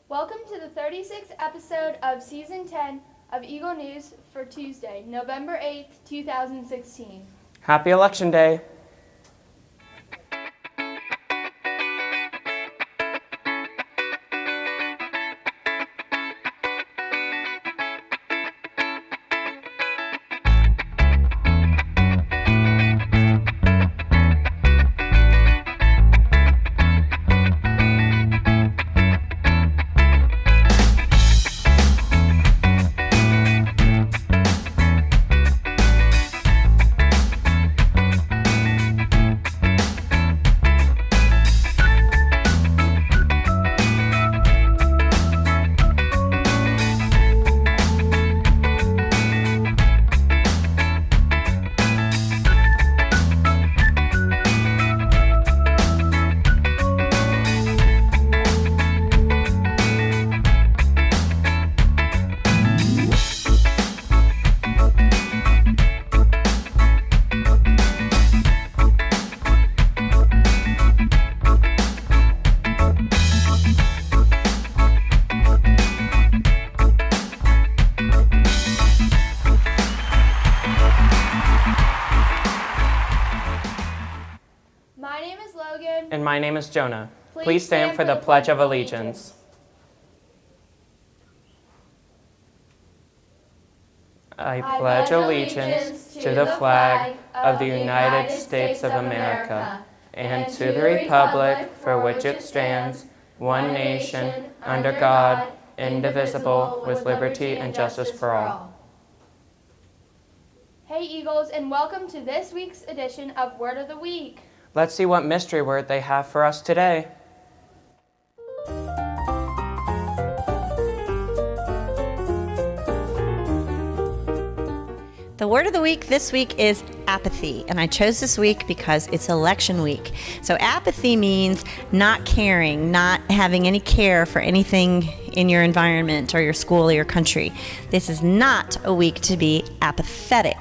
Welcome to the 36th episode of Season 10 of Eagle News for Tuesday, November 8th, 2016. Happy Election Day! My name is Logan. And my name is Jonah. Please stand for the Pledge of Allegiance. I pledge allegiance to the flag of the United States of America and to the republic for which it stands, one nation, under God, indivisible, with liberty and justice for all. Hey Eagles, and welcome to this week's edition of Word of the Week. Let's see what mystery word they have for us today. The word of the week this week is apathy, and I chose this week because it's election week. So apathy means not caring, not having any care for anything in your environment or your school or your country. This is not a week to be apathetic.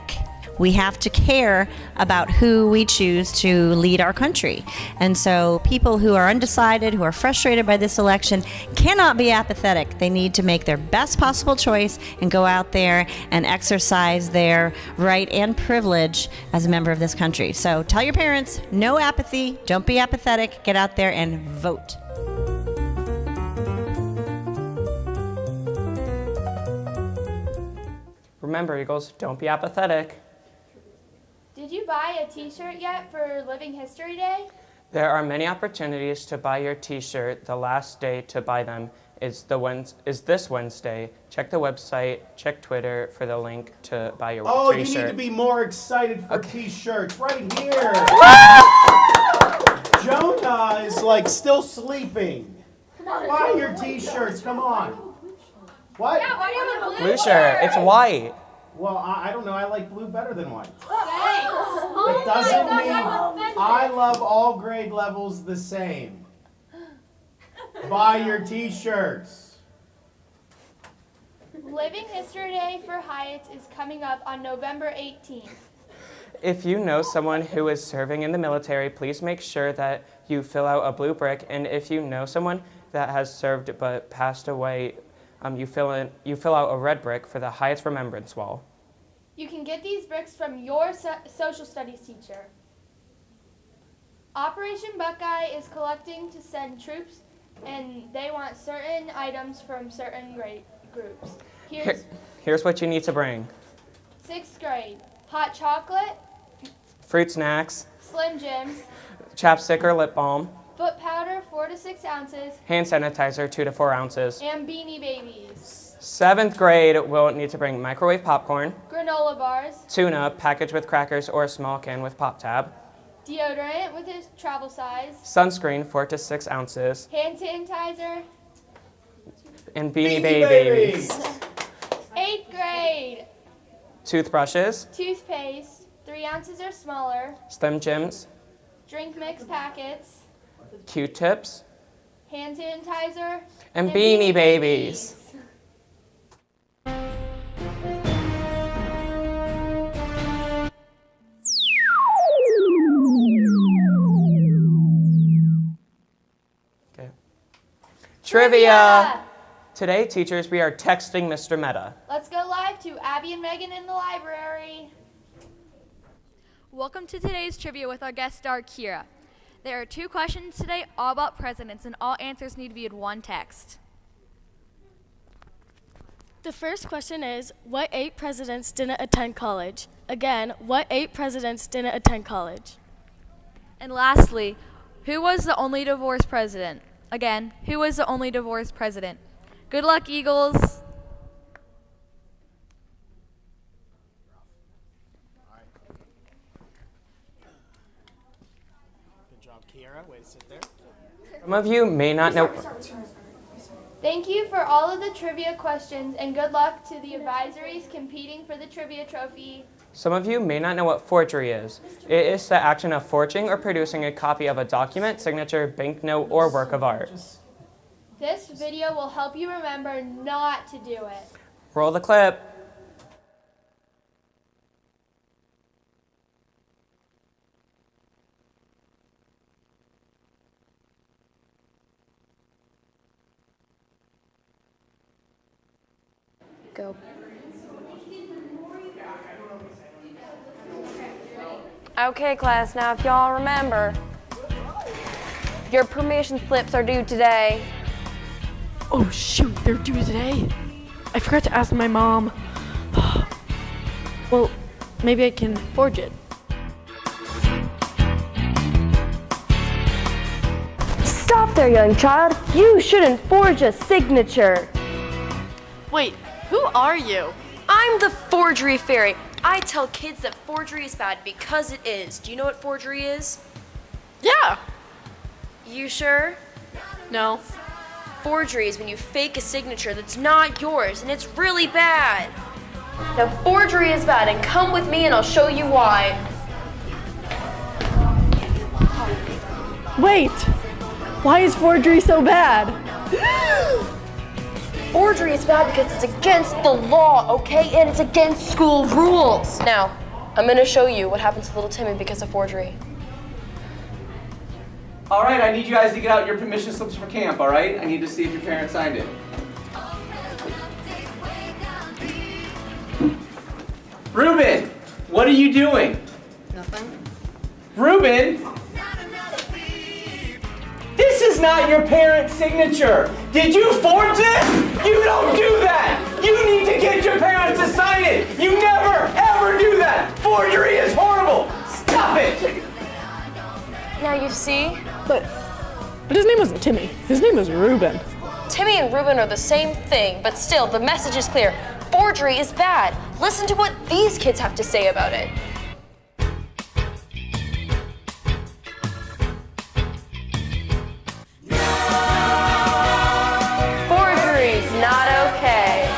We have to care about who we choose to lead our country. And so people who are undecided, who are frustrated by this election, cannot be apathetic. They need to make their best possible choice and go out there and exercise their right and privilege as a member of this country. So tell your parents, no apathy, don't be apathetic, get out there and vote. Remember, Eagles, don't be apathetic. Did you buy a t-shirt yet for Living History Day? There are many opportunities to buy your t-shirt. The last day to buy them is this Wednesday. Check the website, check Twitter for the link to buy your Oh, t-shirt. you need to be more excited for t-shirts right here. Jonah is like still sleeping. Buy your t-shirts, come on. What? Yeah, why do you have a Blue shirt, it's white. Well, I don't know. I like blue better than white. Thanks. It doesn't mean I love all grade levels the same. Buy your t-shirts. Living History Day for Hyatt's is coming up on November 18th. If you know someone who is serving in the military, please make sure that you fill out a blue brick. And if you know someone that has served but passed away, you fill out a red brick for the Hyatt's Remembrance Wall. You can get these bricks from your social studies teacher. Operation Buckeye is collecting to send troops, and they want certain items from certain grade groups. Here's what you need to bring. 6th grade, hot chocolate, Fruit snacks, Slim Jims, chapstick or lip balm, foot powder 4 to 6 ounces, hand sanitizer 2 to 4 ounces. and Beanie Babies. 7th grade will need to bring microwave popcorn, Granola bars, tuna packaged with crackers or a small can with pop tab, deodorant with a travel size, sunscreen 4 to 6 ounces, hand sanitizer. and Beanie Babies. 8th grade, Toothbrushes, toothpaste, 3 ounces or smaller, Slim Jims, drink mix packets, Q-tips, hand sanitizer, and Beanie Babies. Trivia! Today, teachers, we are texting Mr. Meta. Let's go live to Abby and Megan in the library. Welcome to today's trivia with our guest star, Kira. There are 2 questions today, all about presidents, and all answers need to be in one text. The first question is, what 8 presidents didn't attend college? Again, what 8 presidents didn't attend college? And lastly, who was the only divorced president? Again, who was the only divorced president? Good luck, Eagles. Good job, Kiara. Way to sit there. Some of you may not know. Thank you for all of the trivia questions and good luck to the advisories competing for the trivia trophy. Some of you may not know what forgery is. It is the action of forging or producing a copy of a document, signature, banknote, or work of art. This video will help you remember not to do it. Roll the clip. Go. Okay, class, now if y'all remember, your permission slips are due today. Oh shoot, they're due today. I forgot to ask my mom. Well, maybe I can forge it. Stop there, young child. You shouldn't forge a signature. Wait, who are you? I'm the forgery fairy. I tell kids that forgery is bad because it is. Do you know what forgery is? Yeah. You sure? No. Forgery is when you fake a signature that's not yours, and it's really bad. Now, forgery is bad, and come with me and I'll show you why. Wait, why is forgery so bad? Forgery is bad because it's against the law, okay? And it's against school rules. Now, I'm gonna show you what happens to little Timmy because of forgery. All right, I need you guys to get out your permission slips for camp, all right? I need to see if your parents signed it. Ruben, what are you doing? Nothing. Ruben? This is not your parents' signature. Did you forge this? You don't do that. You need to get your parents to sign it. You never, ever do that. Forgery is horrible. Stop it. Now you see, But his name wasn't Timmy. His name was Ruben. Timmy and Ruben are the same thing, but still, the message is clear. Forgery is bad. Listen to what these kids have to say about it. Forgery's not okay.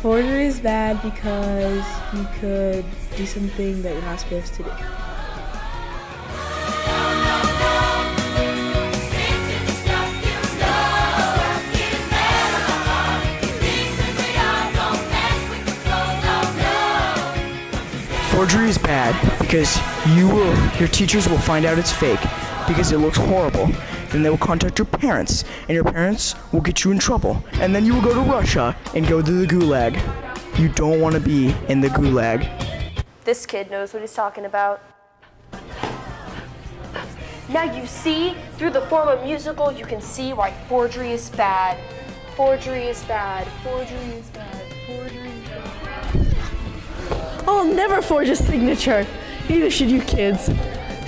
Forgery is bad because you could do something that you're not supposed to do. Forgery is bad because your teachers will find out it's fake because it looks horrible. Then they will contact your parents, and your parents will get you in trouble. And then you will go to Russia and go to the gulag. You don't want to be in the gulag. This kid knows what he's talking about. Now you see, through the form of musical, you can see why forgery is bad. Forgery is bad. Forgery is bad. Forgery is bad. I'll never forge a signature. Neither should you kids.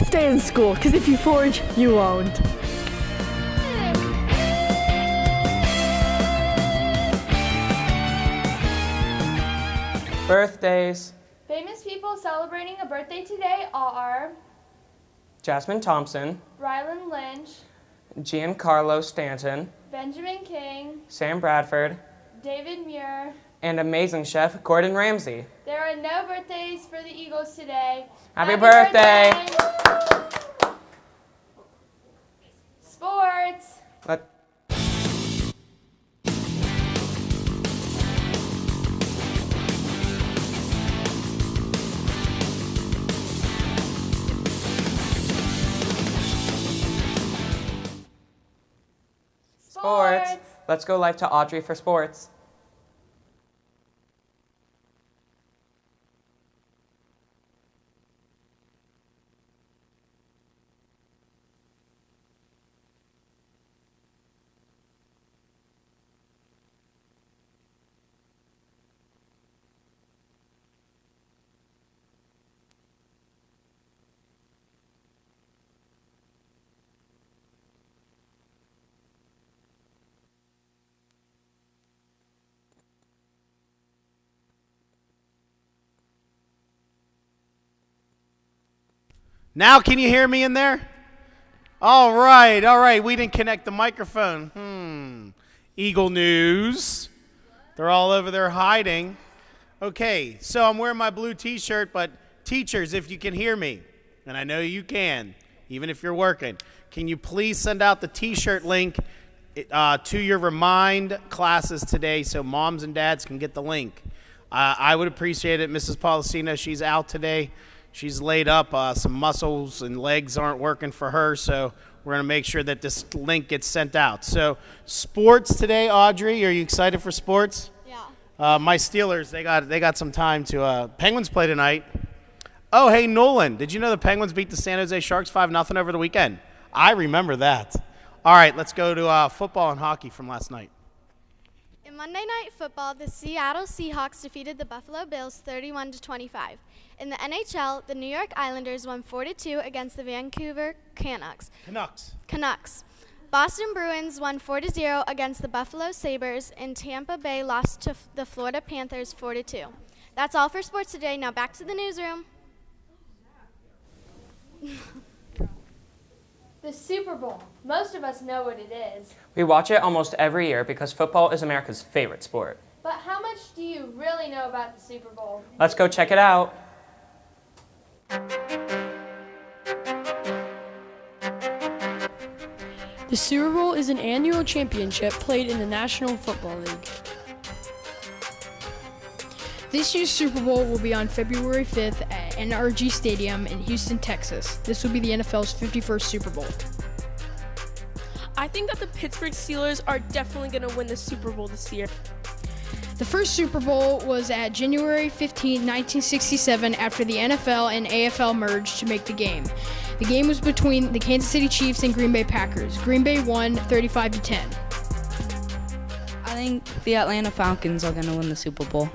Stay in school, because if you forge, you won't. Birthdays. Famous people celebrating a birthday today are Jasmine Thompson, Rylan Lynch, Giancarlo Stanton, Benjamin King, Sam Bradford, David Muir. and amazing chef Gordon Ramsay. There are no birthdays for the Eagles today. Happy birthday! Sports. Let- sports. Let's go live to Audrey for sports. Now can you hear me in there? All right. We didn't connect the microphone. Eagle News. They're all over there hiding. Okay, so I'm wearing my blue t-shirt, but teachers, if you can hear me, and I know you can, even if you're working, can you please send out the t-shirt link to your Remind classes today so moms and dads can get the link? I would appreciate it. Mrs. Policina, she's out today. She's laid up. Some muscles and legs aren't working for her, so we're going to make sure that this link gets sent out. So sports today, Audrey, are you excited for sports? Yeah. My Steelers, they got some time to Penguins play tonight. Oh, hey, Nolan, did you know the Penguins beat the San Jose Sharks 5-0 over the weekend? I remember that. All right, let's go to football and hockey from last night. In Monday Night Football, the Seattle Seahawks defeated the Buffalo Bills 31-25. In the NHL, the New York Islanders won 4-2 against the Vancouver Canucks. Boston Bruins won 4-0 against the Buffalo Sabres, and Tampa Bay lost to the Florida Panthers 4-2. That's all for sports today. Now back to the newsroom. The Super Bowl. Most of us know what it is. We watch it almost every year because football is America's favorite sport. But how much do you really know about the Super Bowl? Let's go check it out. The Super Bowl is an annual championship played in the National Football League. This year's Super Bowl will be on February 5th at NRG Stadium in Houston, Texas. This will be the NFL's 51st Super Bowl. I think that the Pittsburgh Steelers are definitely going to win the Super Bowl this year. The first Super Bowl was at January 15, 1967, after the NFL and AFL merged to make the game. The game was between the Kansas City Chiefs and Green Bay Packers. Green Bay won 35-10. I think the Atlanta Falcons are going to win the Super Bowl.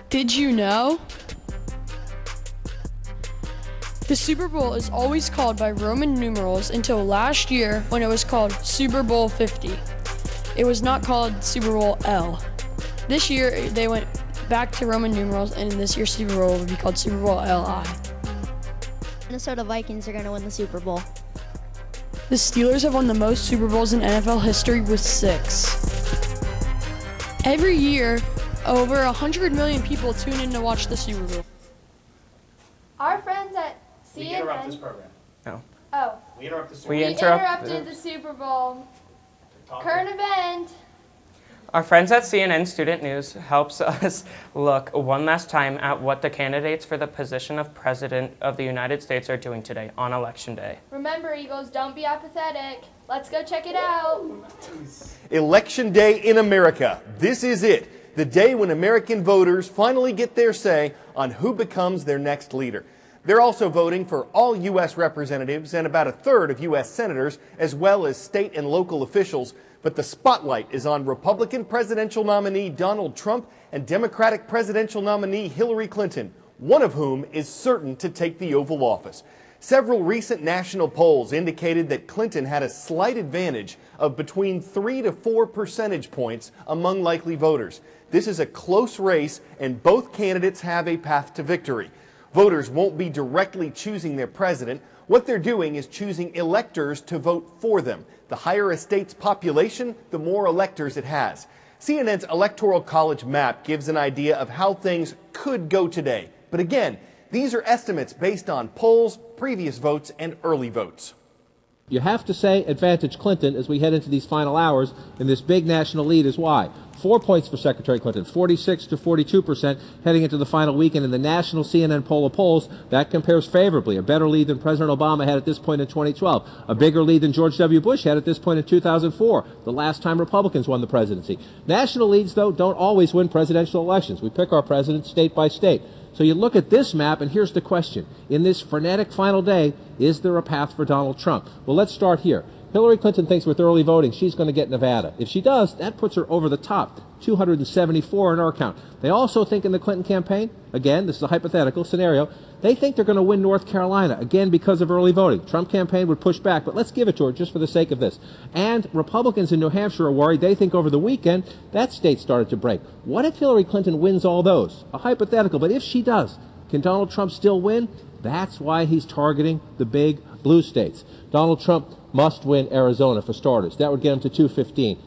Did you know? The Super Bowl is always called by Roman numerals until last year when it was called Super Bowl 50. It was not called Super Bowl L. This year they went back to Roman numerals, and this year's Super Bowl will be called Super Bowl LI. Minnesota Vikings are going to win the Super Bowl. The Steelers have won the most Super Bowls in NFL history with 6. Every year, over 100 million people tune in to watch the Super Bowl. Our friends at CNN... We interrupt this program. No. Oh. We interrupt the Super We interrupted the Super Bowl. Current event. Our friends at CNN Student News helps us look one last time at what the candidates for the position of President of the United States are doing today on Election Day. Remember, Eagles, don't be apathetic. Let's go check it out. Election Day in America. This is it. The day when American voters finally get their say on who becomes their next leader. They're also voting for all U.S. representatives and about a third of U.S. senators, as well as state and local officials. But the spotlight is on Republican presidential nominee Donald Trump and Democratic presidential nominee Hillary Clinton, one of whom is certain to take the Oval Office. Several recent national polls indicated that Clinton had a slight advantage of between 3 to 4 percentage points among likely voters. This is a close race, and both candidates have a path to victory. Voters won't be directly choosing their president. What they're doing is choosing electors to vote for them. The higher a state's population, the more electors it has. CNN's Electoral College map gives an idea of how things could go today. But again, these are estimates based on polls, previous votes, and early votes. You have to say advantage Clinton as we head into these final hours, and this big national lead is why. 4 points for Secretary Clinton, 46 to 42% heading into the final weekend. In the national CNN poll of polls, that compares favorably. A better lead than President Obama had at this point in 2012. A bigger lead than George W. Bush had at this point in 2004, the last time Republicans won the presidency. National leads, though, don't always win presidential elections. We pick our presidents state by state. So you look at this map, and here's the question. In this frenetic final day, is there a path for Donald Trump? Well, let's start here. Hillary Clinton thinks with early voting she's going to get Nevada. If she does, that puts her over the top, 274 in our count. They also think in the Clinton campaign, again, this is a hypothetical scenario, they think they're going to win North Carolina, again, because of early voting. Trump campaign would push back, but let's give it to her just for the sake of this. And Republicans in New Hampshire are worried. They think over the weekend that state started to break. What if Hillary Clinton wins all those? A hypothetical, but if she does, can Donald Trump still win? That's why he's targeting the big blue states. Donald Trump must win Arizona, for starters. That would get him to 215.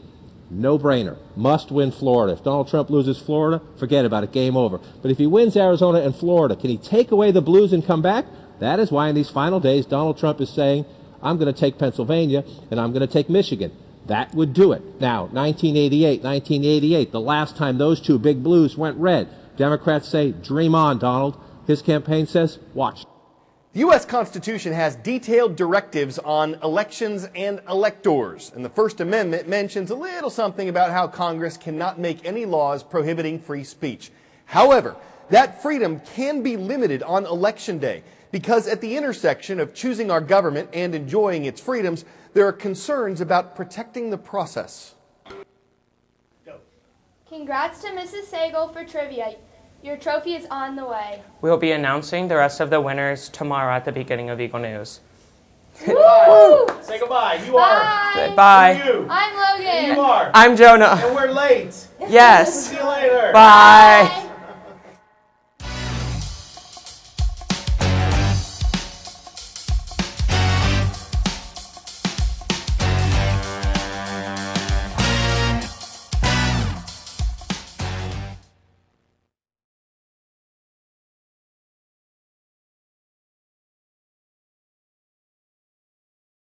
No-brainer. Must win Florida. If Donald Trump loses Florida, forget about it. Game over. But if he wins Arizona and Florida, can he take away the blues and come back? That is why in these final days, Donald Trump is saying, I'm going to take Pennsylvania and I'm going to take Michigan. That would do it. Now, 1988, the last time those two big blues went red. Democrats say, dream on, Donald. His campaign says, watch. The U.S. Constitution has detailed directives on elections and electors, and the First Amendment mentions a little something about how Congress cannot make any laws prohibiting free speech. However, that freedom can be limited on Election Day, because at the intersection of choosing our government and enjoying its freedoms, there are concerns about protecting the process. Congrats to Mrs. Sagal for trivia. Your trophy is on the way. We'll be announcing the rest of the winners tomorrow at the beginning of Eagle News. Woo! Say goodbye. You are. Bye. Who are you? I'm Logan. And you are. I'm Jonah. And we're late. Yes. See you later. Bye.